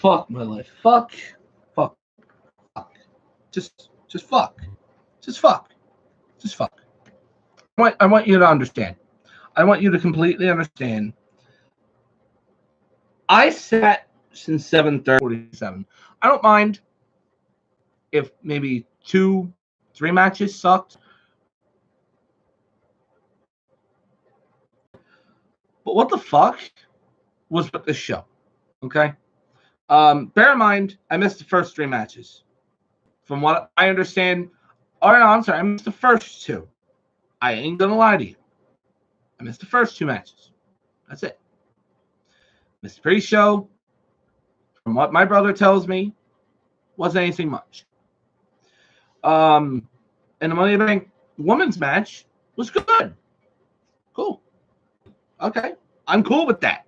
fuck my life. Fuck. Just fuck. Just fuck. I want you to understand. I want you to completely understand. I sat since 7:47. I don't mind if maybe 2-3 matches sucked. But what the fuck was with this show? Okay. Bear in mind, I missed the first 3 matches. From what I understand, or no, I'm sorry, I missed the first 2. I ain't gonna lie to you. I missed the first 2 matches. That's it. Missed the pre-show. From what my brother tells me, wasn't anything much. And the Money in the Bank women's match was good. Cool. Okay. I'm cool with that.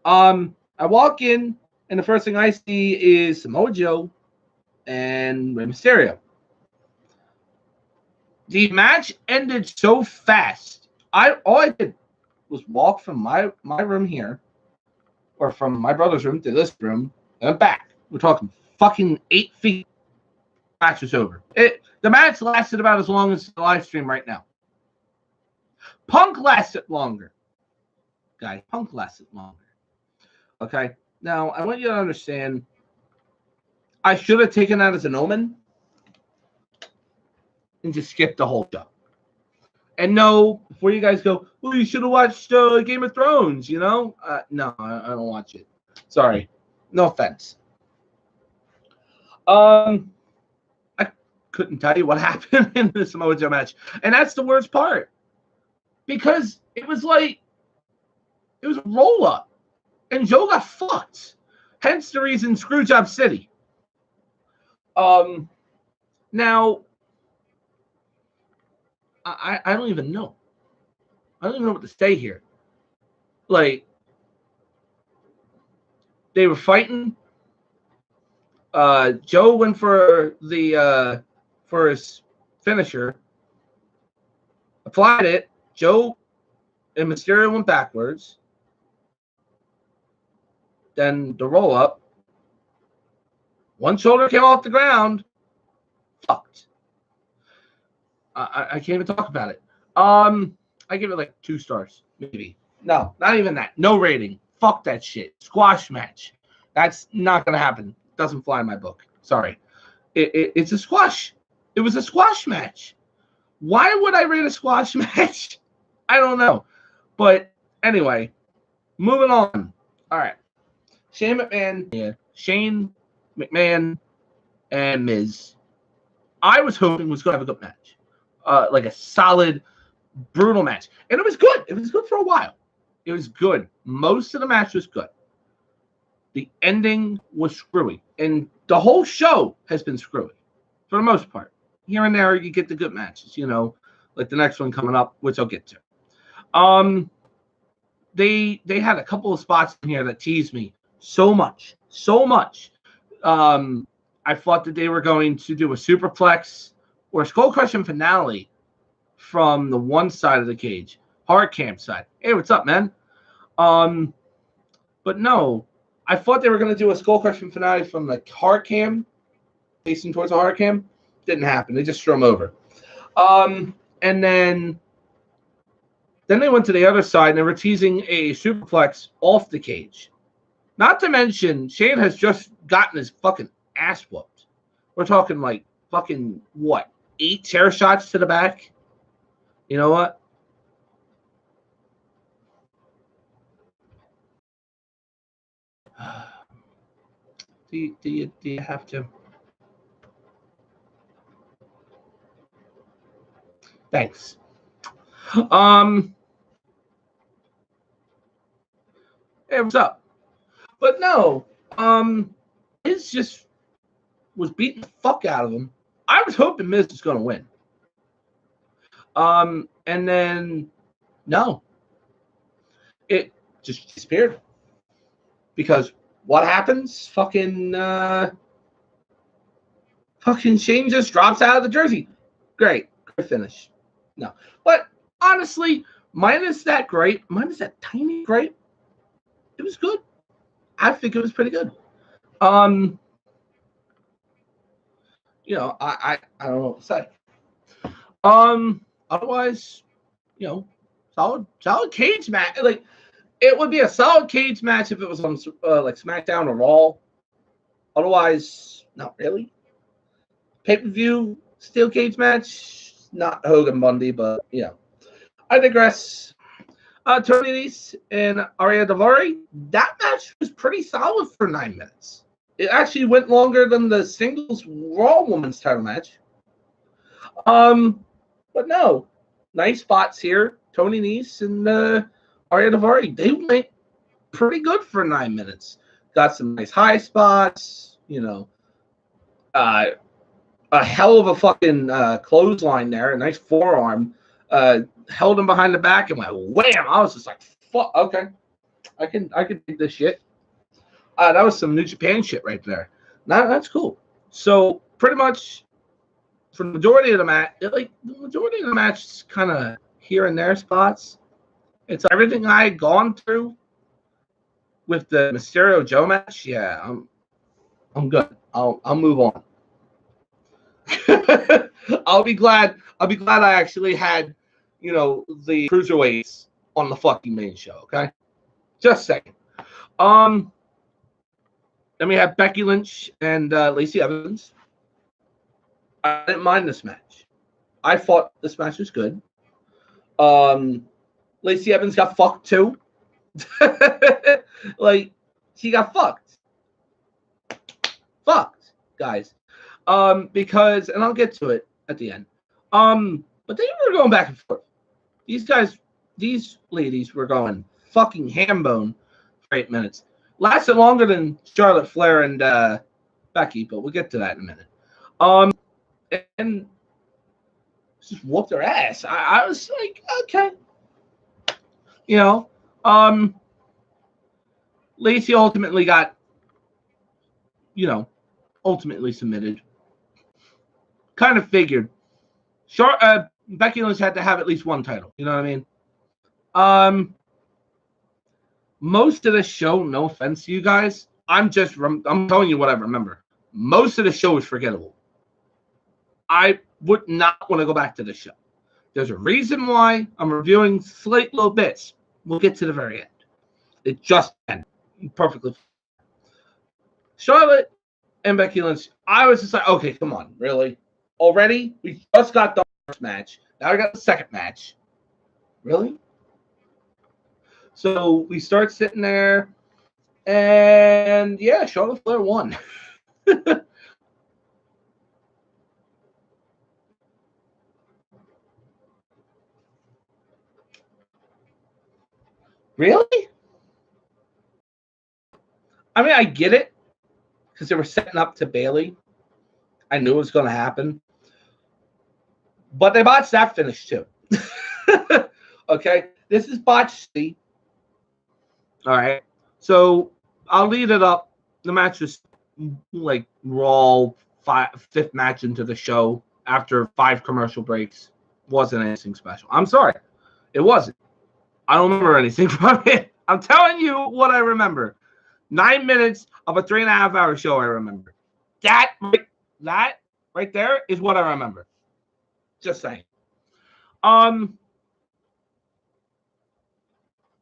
I walk in, and the first thing I see is Samoa Joe and Rey Mysterio. The match ended so fast. All I did was walk from my room here, or from my brother's room to this room, and back. We're talking fucking 8 feet. Match was over. The match lasted about as long as the live stream right now. Punk lasted longer. Guy, Punk lasted longer. Okay? Now, I want you to understand, I should have taken that as an omen and just skipped the whole show. And no, before you guys go, well, you should have watched Game of Thrones, you know? No, I don't watch it. Sorry. No offense. I couldn't tell you what happened in the Samoa Joe match. And that's the worst part. Because it was a roll-up. And Joe got fucked. Hence the reason Screwjob City. Now, I don't even know. I don't even know what to say here. Like, they were fighting. Joe went for his finisher. Applied it. Joe and Mysterio went backwards. Then the roll up. One shoulder came off the ground. Fucked. I can't even talk about it. I give it like 2 stars, maybe. No, not even that. No rating. Fuck that shit. Squash match. That's not gonna happen. Doesn't fly in my book. Sorry. It's a squash. It was a squash match. Why would I rate a squash match? I don't know. But anyway, moving on. All right. Shane McMahon and Miz. I was hoping was going to have a good match. Like a solid, brutal match. And it was good. It was good for a while. It was good. Most of the match was good. The ending was screwy. And the whole show has been screwy. For the most part. Here and there, you get the good matches. You know, like the next one coming up, which I'll get to. They had a couple of spots in here that teased me so much. I thought that they were going to do a superplex or a skull crushing finale from the one side of the cage, hard camp side. Hey, what's up, man? But no, I thought they were going to do a skull crushing finale from the hard cam, facing towards the hard cam. Didn't happen. They just threw them over. And then they went to the other side and they were teasing a superplex off the cage. Not to mention, Shane has just gotten his fucking ass whooped. We're talking like fucking, what, 8 chair shots to the back? You know what? Do you have to? Thanks. Hey, what's up? But no, Miz just was beating the fuck out of him. I was hoping Miz was going to win. And then, no. It just disappeared. Because what happens? Fucking Shane just drops out of the jersey. Great finish. No. But honestly, minus that tiny grape, it was good. I think it was pretty good. Um, I don't know what to say. Otherwise, solid cage match. Like, it would be a solid cage match if it was on like SmackDown or Raw. Otherwise, not really. Pay-per-view steel cage match, not Hogan Bundy, but I digress. Tony Nese and Arya Daivari, that match was pretty solid for 9 minutes. It actually went longer than the singles Raw Women's title match. But no, nice spots here. Tony Nese and Arya Daivari, they went pretty good for 9 minutes. Got some nice high spots, a hell of a fucking clothesline there, a nice forearm. Held him behind the back and went wham. I was just like, fuck, okay. I can do this shit. That was some New Japan shit right there. That's cool. So pretty much for the majority of the match, is kind of here and there spots. It's everything I had gone through with the Mysterio Joe match. Yeah, I'm good. I'll move on. I'll be glad I actually had, the cruiserweights on the fucking main show. Okay, just saying. Then we have Becky Lynch and Lacey Evans. I didn't mind this match. I thought this match was good. Lacey Evans got fucked too. Like, she got fucked. Fucked, guys. Because, and I'll get to it at the end. But they were going back and forth. These ladies were going fucking ham bone for 8 minutes. Lasted longer than Charlotte Flair and Becky, but we'll get to that in a minute. And just whooped their ass. I was like, okay. Lacey ultimately got, ultimately submitted. Kind of figured. Becky Lynch had to have at least one title. You know what I mean? Most of the show, no offense to you guys, I'm telling you what I remember. Most of the show is forgettable. I would not want to go back to the show. There's a reason why I'm reviewing slight little bits. We'll get to the very end. It just ended perfectly. Charlotte and Becky Lynch, I was just like, okay, come on, really? Already? We just got the first match. Now we got the second match. Really? So we start sitting there, and yeah, Charlotte Flair won. Really? I mean, I get it, because they were setting up to Bayley. I knew it was going to happen. But they botched that finish, too. Okay? This is botched. All right. So I'll lead it up. The match was like Raw, fifth match into the show after 5 commercial breaks. Wasn't anything special. I'm sorry. It wasn't. I don't remember anything from it. I'm telling you what I remember. 9 minutes of a 3.5-hour show I remember. That right there is what I remember. Just saying.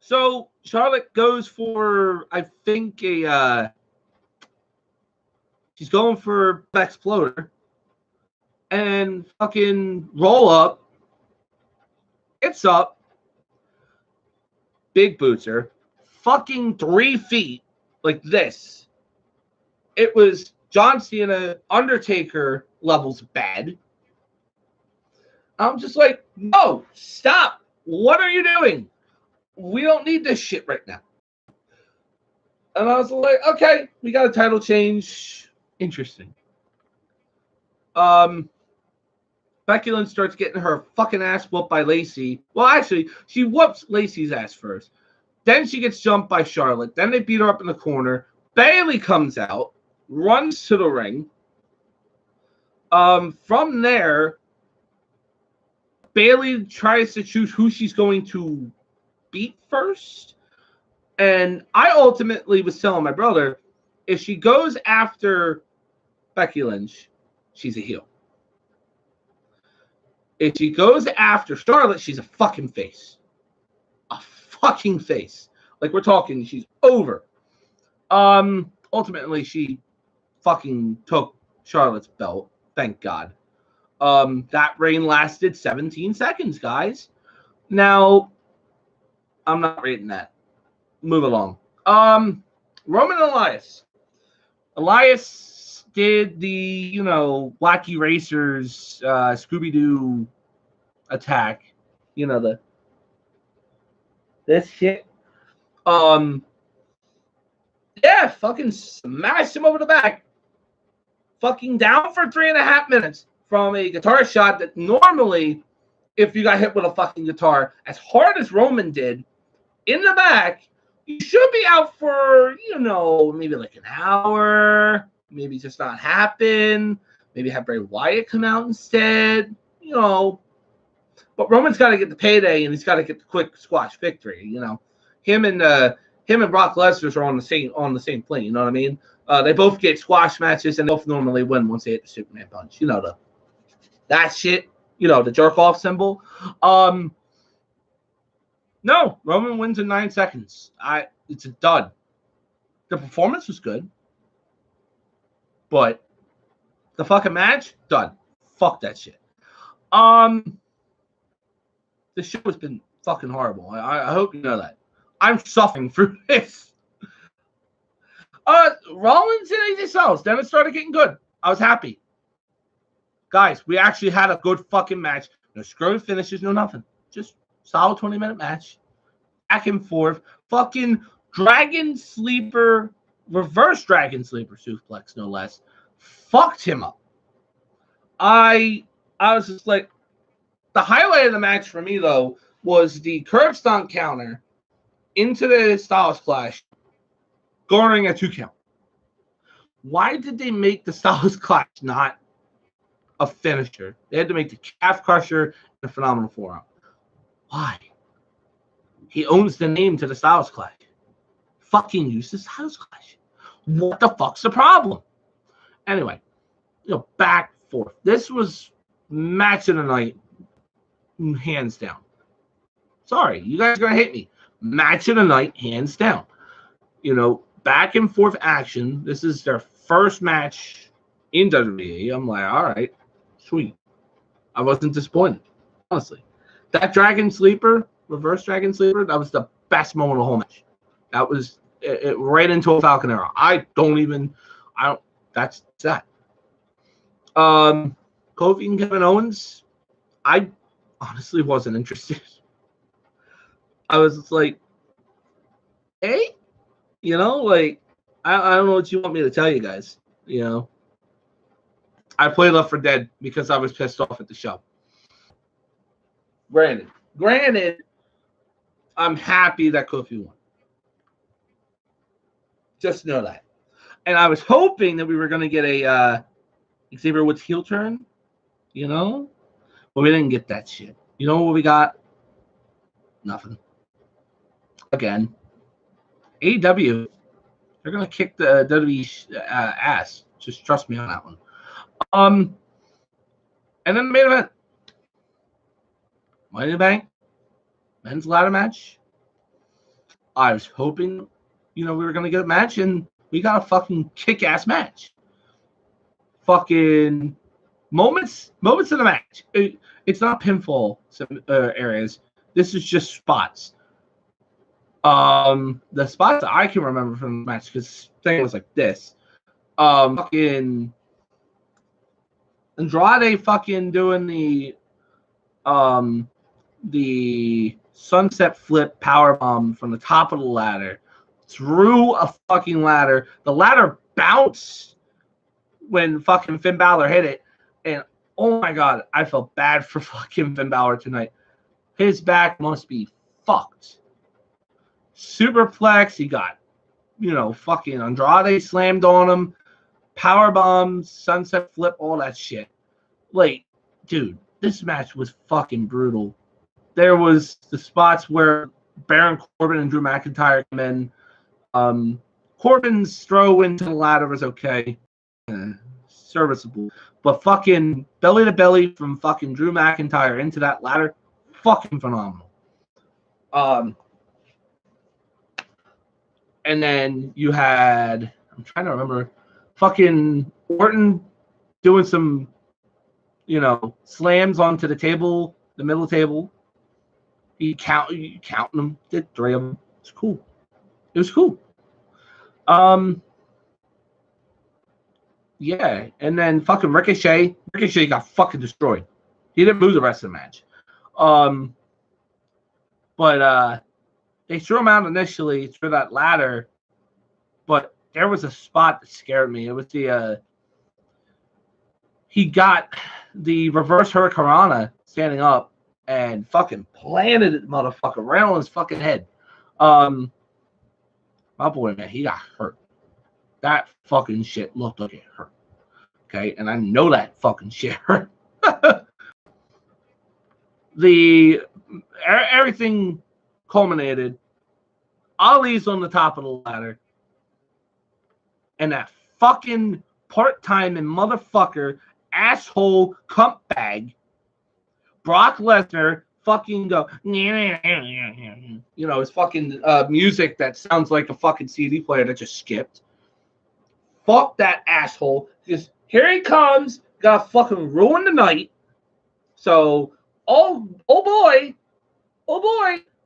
So Charlotte goes for, I think, she's going for Exploder and fucking roll up. It's up. Big boots her. Fucking 3 feet like this. It was John Cena, Undertaker levels bad. I'm just like, no, stop. What are you doing? We don't need this shit right now. And I was like, okay, we got a title change. Interesting. Becky Lynch starts getting her fucking ass whooped by Lacey. Well, actually, she whoops Lacey's ass first. Then she gets jumped by Charlotte. Then they beat her up in the corner. Bayley comes out, runs to the ring. From there, Bayley tries to choose who she's going to beat first. And I ultimately was telling my brother, If she goes after Becky Lynch, she's a heel. If she goes after Charlotte, she's a fucking face. A fucking face. Like, we're talking, she's over. Ultimately, she fucking took Charlotte's belt. Thank God. That reign lasted 17 seconds, guys. Now, I'm not rating that. Move along. Roman and Elias. Elias did the, Wacky Racers, Scooby-Doo attack. This shit. Yeah, fucking smashed him over the back. Fucking down for 3.5 minutes from a guitar shot that normally, if you got hit with a fucking guitar, as hard as Roman did, in the back, you should be out for, maybe like an hour, maybe just not happen, maybe have Bray Wyatt come out instead, But Roman's got to get the payday, and he's got to get the quick squash victory, Him and Brock Lesnar are on the same plane, you know what I mean? They both get squash matches, and they both normally win once they hit the Superman punch, that shit, the jerk off symbol. No, Roman wins in 9 seconds. It's a dud. The performance was good, but the fucking match, dud. Fuck that shit. The show has been fucking horrible. I hope you know that. I'm suffering through this. Rollins and AJ Styles. Then it started getting good. I was happy. Guys, we actually had a good fucking match. No screwy finishes, no nothing. Just solid 20-minute match. Back and forth. Fucking Dragon Sleeper, reverse Dragon Sleeper suplex, no less. Fucked him up. I was just like, the highlight of the match for me, though, was the curb stomp counter into the Styles Clash, garnering a 2 count. Why did they make the Styles Clash not a finisher? They had to make the calf crusher and a phenomenal forearm. Why? He owns the name to the Styles Clash. Fucking use the Styles Clash. What the fuck's the problem? Anyway, back forth. This was match of the night, hands down. Sorry, you guys are gonna hate me. Match of the night, hands down. Back and forth action. This is their first match in WWE. I'm like, all right, sweet. I wasn't disappointed, honestly. That Dragon Sleeper, reverse Dragon Sleeper, that was the best moment of the whole match. That was it right into a Falcon Arrow. That's that. Kofi and Kevin Owens, I honestly wasn't interested. I was just like, hey, I don't know what you want me to tell you guys. I played Left 4 Dead because I was pissed off at the show. Granted, I'm happy that Kofi won. Just know that. And I was hoping that we were going to get a Xavier Woods heel turn, but we didn't get that shit. You know what we got? Nothing. Again, AEW, they're going to kick the WWE ass. Just trust me on that one. And then the main event. Money in the Bank. Men's ladder match. I was hoping, we were going to get a match, and we got a fucking kick-ass match. Fucking moments in the match. It's not pinfall areas. This is just spots. The spots that I can remember from the match, because the thing was like this. Fucking Andrade fucking doing the sunset flip powerbomb from the top of the ladder through a fucking ladder. The ladder bounced when fucking Finn Balor hit it. And oh my God, I felt bad for fucking Finn Balor tonight. His back must be fucked. Superplex, he got, fucking Andrade slammed on him. Powerbomb, sunset flip, all that shit. Like, dude, this match was fucking brutal. There was the spots where Baron Corbin and Drew McIntyre come in. Corbin's throw into the ladder was okay. Serviceable. But fucking belly to belly from fucking Drew McIntyre into that ladder, fucking phenomenal. And then you had, I'm trying to remember, fucking Orton doing some, slams onto the table, the middle table. You counting them, did 3 of them. It's cool. It was cool. Yeah, and then fucking Ricochet got fucking destroyed. He didn't lose the rest of the match. But they threw him out initially through that ladder, but there was a spot that scared me. It was he got the reverse hurricanrana standing up and fucking planted it, motherfucker, right on his fucking head. My boy, man, he got hurt. That fucking shit looked like it hurt. Okay, and I know that fucking shit hurt. Everything culminated. Ali's on the top of the ladder, and that fucking part-time and motherfucker asshole cunt bag Brock Lesnar fucking go, his fucking music that sounds like a fucking CD player that just skipped. Fuck that asshole. Just here he comes, gonna fucking ruin the night. So, oh boy,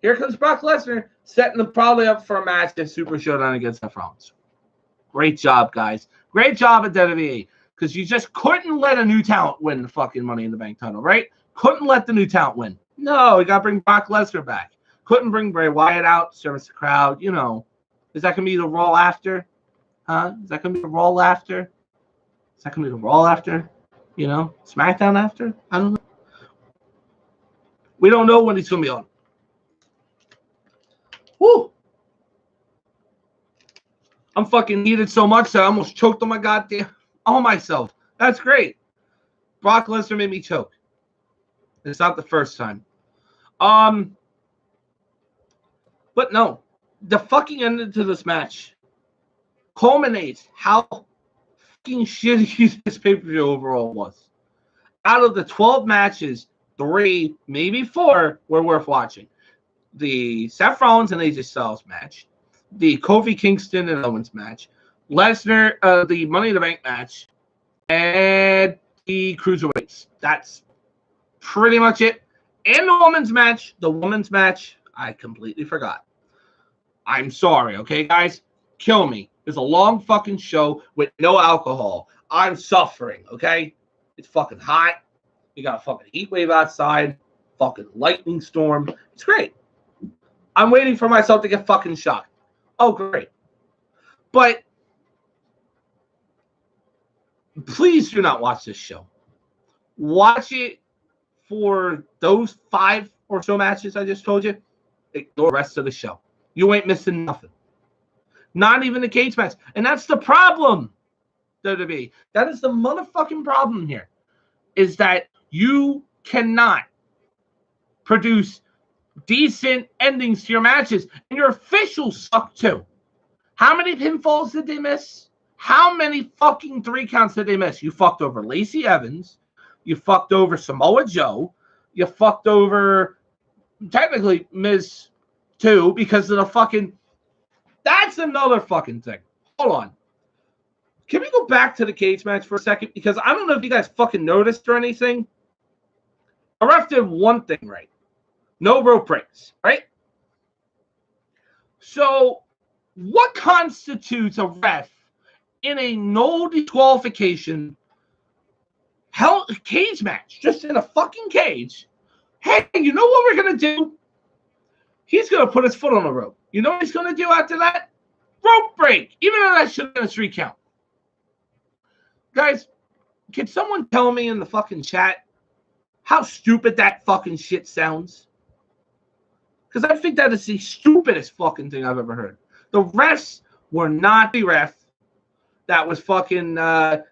here comes Brock Lesnar, setting them probably up for a match at Super Showdown against Seth Rollins. Great job, guys. Great job at WWE. Because you just couldn't let a new talent win the fucking Money in the Bank title, right? Couldn't let the new talent win. No, we got to bring Brock Lesnar back. Couldn't bring Bray Wyatt out, service the crowd. Is that going to be the Raw after? Huh? Is that going to be the Raw after? SmackDown after? I don't know. We don't know when he's going to be on. Woo! I'm fucking heated so much that I almost choked on myself. That's great. Brock Lesnar made me choke. It's not the first time. But no, the fucking end to this match culminates how fucking shitty this pay-per-view overall was. Out of the 12 matches, 3, maybe 4 were worth watching. The Seth Rollins and AJ Styles match, the Kofi Kingston and Owens match, Lesnar, the Money in the Bank match, and the Cruiserweights. That's pretty much it. And the women's match, I completely forgot. I'm sorry, okay, guys? Kill me. It's a long fucking show with no alcohol. I'm suffering, okay? It's fucking hot. You got a fucking heat wave outside. Fucking lightning storm. It's great. I'm waiting for myself to get fucking shocked. Oh, great. But please do not watch this show. Watch it for those 5 or so matches I just told you. Ignore the rest of the show. You ain't missing nothing. Not even the cage match. And that's the problem, WWE. That is the motherfucking problem here. Is that you cannot produce decent endings to your matches. And your officials suck too. How many pinfalls did they miss? How many fucking 3 counts did they miss? You fucked over Lacey Evans. You fucked over Samoa Joe. You fucked over, technically, Miz too, because of the fucking... That's another fucking thing. Hold on. Can we go back to the cage match for a second? Because I don't know if you guys fucking noticed or anything. A ref did one thing right. No rope breaks, right? So, what constitutes a ref in a no disqualification cage match? Just in a fucking cage. Hey, you know what we're going to do? He's going to put his foot on the rope. You know what he's going to do after that? Rope break. Even though that should have been a 3 count. Guys, can someone tell me in the fucking chat how stupid that fucking shit sounds? Because I think that is the stupidest fucking thing I've ever heard. The refs were not the ref that was fucking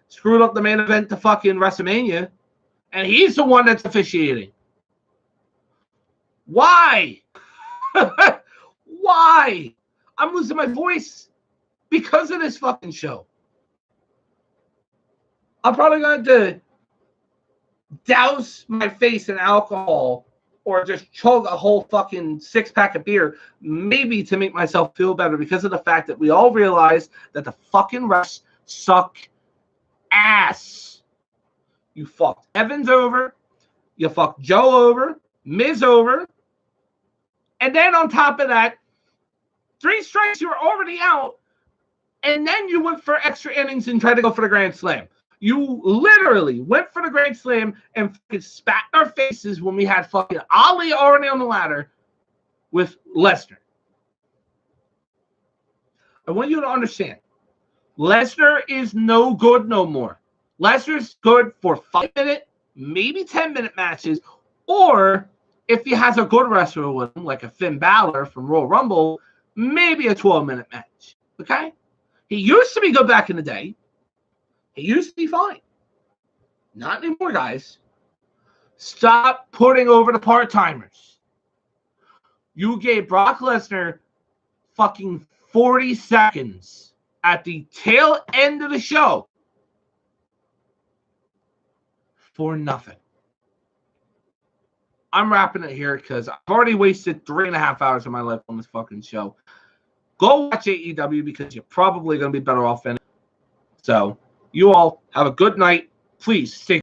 screwed up the main event to fucking WrestleMania. And he's the one that's officiating. Why? Why? I'm losing my voice. because of this fucking show. I'm probably going to douse my face in alcohol or just chug a whole fucking 6-pack of beer, maybe to make myself feel better, because of the fact that we all realize that the fucking refs suck ass. You fucked Evans over. You fucked Joe over. Miz over. And then on top of that, 3 strikes, you were already out. And then you went for extra innings and tried to go for the Grand Slam. You literally went for the Grand Slam and fucking spat in our faces when we had fucking Ali already on the ladder with Lesnar. I want you to understand, Lesnar is no good no more. Lesnar's good for 5-minute, maybe 10-minute matches, or if he has a good wrestler with him, like a Finn Balor from Royal Rumble, maybe a 12-minute match. Okay? He used to be good back in the day. He used to be fine. Not anymore, guys. Stop putting over the part-timers. You gave Brock Lesnar fucking 40 seconds at the tail end of the show for nothing. I'm wrapping it here because I've already wasted 3.5 hours of my life on this fucking show. Go watch AEW because you're probably going to be better off in it. So, you all have a good night. Please stay